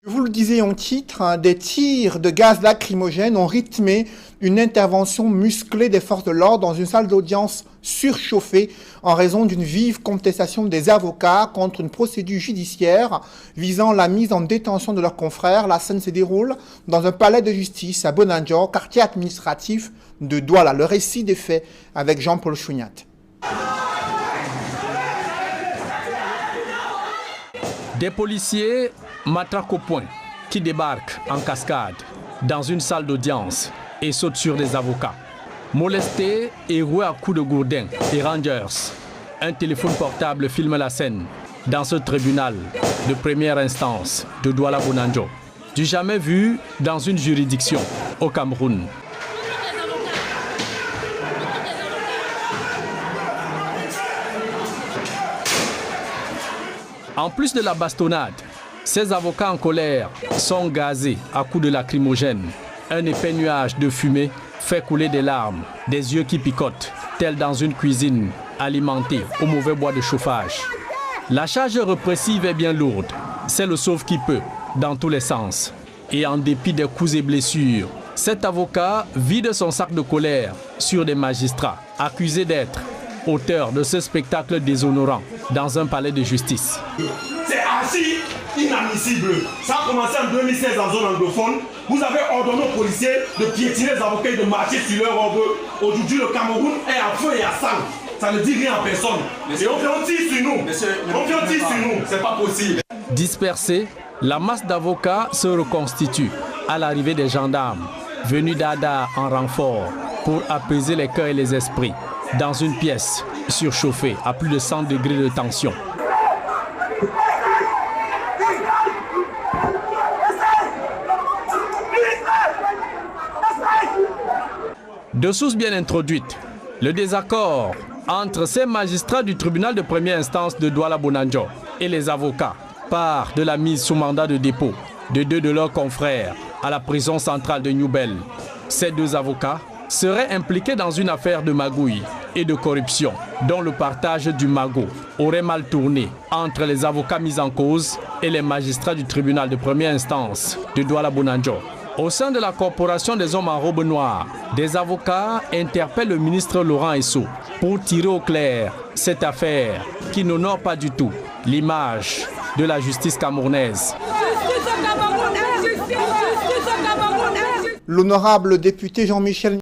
Je vous le disais en titre, des tirs de gaz lacrymogène ont rythmé une intervention musclée des forces de l'ordre dans une salle d'audience surchauffée en raison d'une vive contestation des avocats contre une procédure judiciaire visant la mise en détention de leurs confrères. La scène se déroule dans un palais de justice à Bonanjo, quartier administratif de Douala. Le récit des faits avec Jean-Paul Chouniat. Des policiers matraquent au poing qui débarquent en cascade dans une salle d'audience et sautent sur des avocats. Molestés et roués à coups de gourdin et rangers, un téléphone portable filme la scène dans ce tribunal de première instance de Douala Bonanjo. Du jamais vu dans une juridiction au Cameroun. En plus de la bastonnade, ces avocats en colère sont gazés à coups de lacrymogène. Un épais nuage de fumée fait couler des larmes, des yeux qui picotent, tels dans une cuisine alimentée au mauvais bois de chauffage. La charge répressive est bien lourde, c'est le sauve qui peut, dans tous les sens. Et en dépit des coups et blessures, cet avocat vide son sac de colère sur des magistrats, accusés d'être auteurs de ce spectacle déshonorant dans un palais de justice. C'est archi inadmissible. Ça a commencé en 2016 en zone anglophone. Vous avez ordonné aux policiers de piétiner les avocats et de marcher sur leur robe. Aujourd'hui, le Cameroun est à feu et à sang. Ça ne dit rien à personne. Et on vient tirer sur nous. On vient tirer sur nous. C'est pas possible. Dispersés, la masse d'avocats se reconstitue à l'arrivée des gendarmes, venus d'Ada en renfort pour apaiser les cœurs et les esprits dans une pièce surchauffée à plus de 100 degrés de tension. De sources bien introduites, le désaccord entre ces magistrats du tribunal de première instance de Douala Bonanjo et les avocats part de la mise sous mandat de dépôt de deux de leurs confrères à la prison centrale de Newbel. Ces deux avocats seraient impliqués dans une affaire de magouille et de corruption dont le partage du magot aurait mal tourné entre les avocats mis en cause et les magistrats du tribunal de première instance de Douala Bonanjo. Au sein de la corporation des hommes en robe noire, des avocats interpellent le ministre Laurent Esso pour tirer au clair cette affaire qui n'honore pas du tout l'image de la justice camerounaise. L'honorable député Jean-Michel